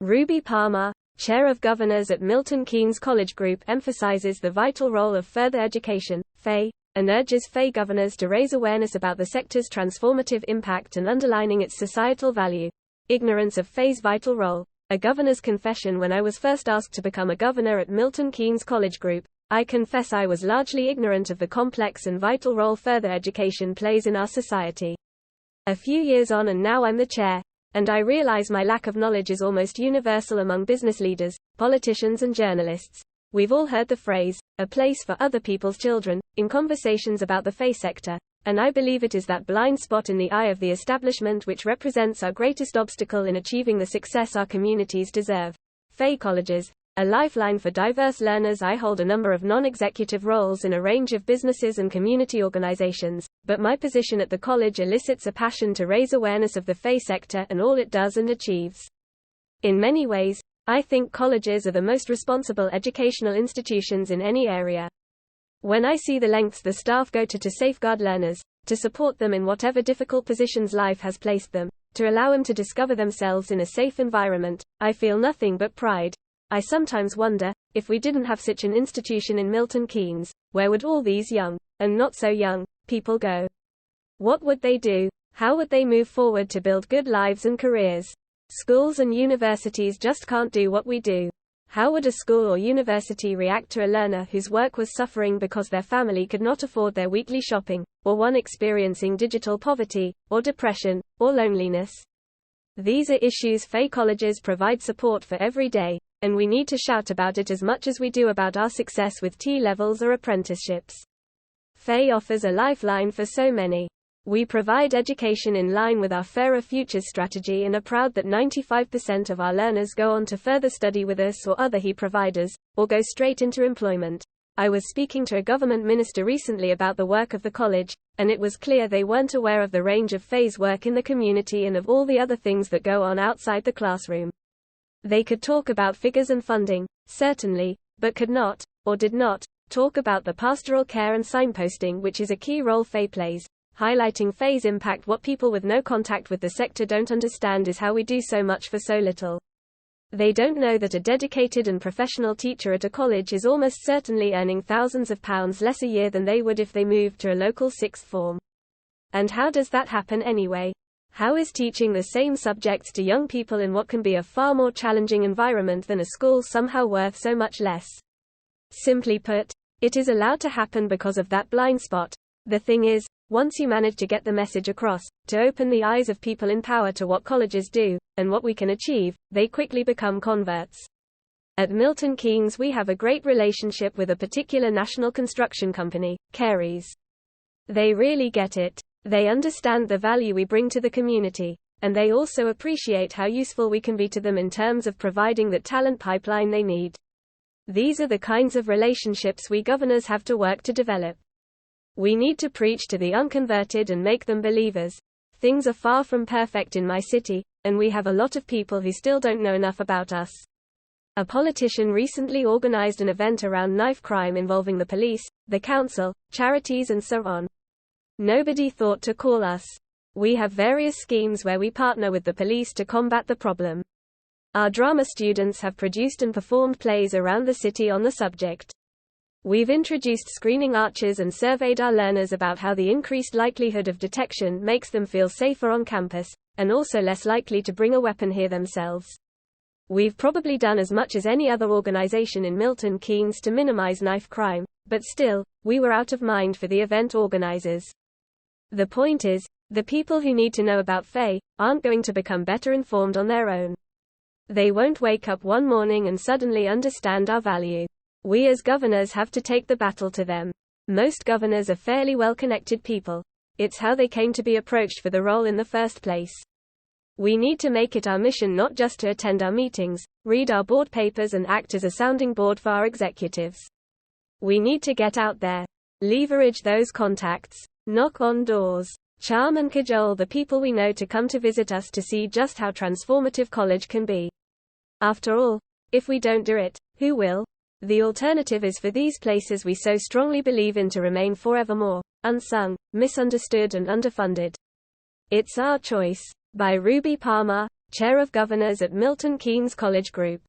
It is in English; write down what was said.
Ruby Parmar, Chair of Governors at Milton Keynes College Group, emphasizes the vital role of further education, FE, and urges FE governors to raise awareness about the sector's transformative impact and underlining its societal value. Ignorance of FE's vital role. A governor's confession. When I was first asked to become a governor at Milton Keynes College Group, I confess I was largely ignorant of the complex and vital role further education plays in our society. A few years on and now I'm the chair, and I realize my lack of knowledge is almost universal among business leaders, politicians and journalists. We've all heard the phrase, "a place for other people's children," in conversations about the FE sector, and I believe it is that blind spot in the eye of the establishment which represents our greatest obstacle in achieving the success our communities deserve. FE colleges, a lifeline for diverse learners. I hold a number of non-executive roles in a range of businesses and community organizations, but my position at the college elicits a passion to raise awareness of the FE sector and all it does and achieves. In many ways, I think colleges are the most responsible educational institutions in any area. When I see the lengths the staff go to safeguard learners, to support them in whatever difficult positions life has placed them, to allow them to discover themselves in a safe environment, I feel nothing but pride. I sometimes wonder, if we didn't have such an institution in Milton Keynes, where would all these young, and not so young, people go? What would they do? How would they move forward to build good lives and careers? Schools and universities just can't do what we do. How would a school or university react to a learner whose work was suffering because their family could not afford their weekly shopping, or one experiencing digital poverty, or depression, or loneliness? These are issues FE colleges provide support for every day, and we need to shout about it as much as we do about our success with T-levels or apprenticeships. FE offers a lifeline for so many. We provide education in line with our Fairer Futures strategy and are proud that 95% of our learners go on to further study with us or other HE providers, or go straight into employment. I was speaking to a government minister recently about the work of the college, and it was clear they weren't aware of the range of FE's work in the community and of all the other things that go on outside the classroom. They could talk about figures and funding, certainly, but could not, or did not, talk about the pastoral care and signposting, which is a key role FE plays. Highlighting FE's impact. What people with no contact with the sector don't understand is how we do so much for so little. They don't know that a dedicated and professional teacher at a college is almost certainly earning thousands of pounds less a year than they would if they moved to a local sixth form. And how does that happen anyway? How is teaching the same subjects to young people in what can be a far more challenging environment than a school somehow worth so much less? Simply put, it is allowed to happen because of that blind spot. The thing is, once you manage to get the message across, to open the eyes of people in power to what colleges do, and what we can achieve, they quickly become converts. At Milton Keynes we have a great relationship with a particular national construction company, Careys. They really get it. They understand the value we bring to the community, and they also appreciate how useful we can be to them in terms of providing that talent pipeline they need. These are the kinds of relationships we governors have to work to develop. We need to preach to the unconverted and make them believers. Things are far from perfect in my city, and we have a lot of people who still don't know enough about us. A politician recently organized an event around knife crime involving the police, the council, charities and so on. Nobody thought to call us. We have various schemes where we partner with the police to combat the problem. Our drama students have produced and performed plays around the city on the subject. We've introduced screening archers and surveyed our learners about how the increased likelihood of detection makes them feel safer on campus, and also less likely to bring a weapon here themselves. We've probably done as much as any other organization in Milton Keynes to minimize knife crime, but still, we were out of mind for the event organizers. The point is, the people who need to know about FE aren't going to become better informed on their own. They won't wake up one morning and suddenly understand our value. We as governors have to take the battle to them. Most governors are fairly well-connected people. It's how they came to be approached for the role in the first place. We need to make it our mission not just to attend our meetings, read our board papers and act as a sounding board for our executives. We need to get out there. Leverage those contacts. Knock on doors. Charm and cajole the people we know to come to visit us to see just how transformative college can be. After all, if we don't do it, who will? The alternative is for these places we so strongly believe in to remain forevermore, unsung, misunderstood and underfunded. It's our choice. By Ruby Parmar, Chair of Governors at Milton Keynes College Group.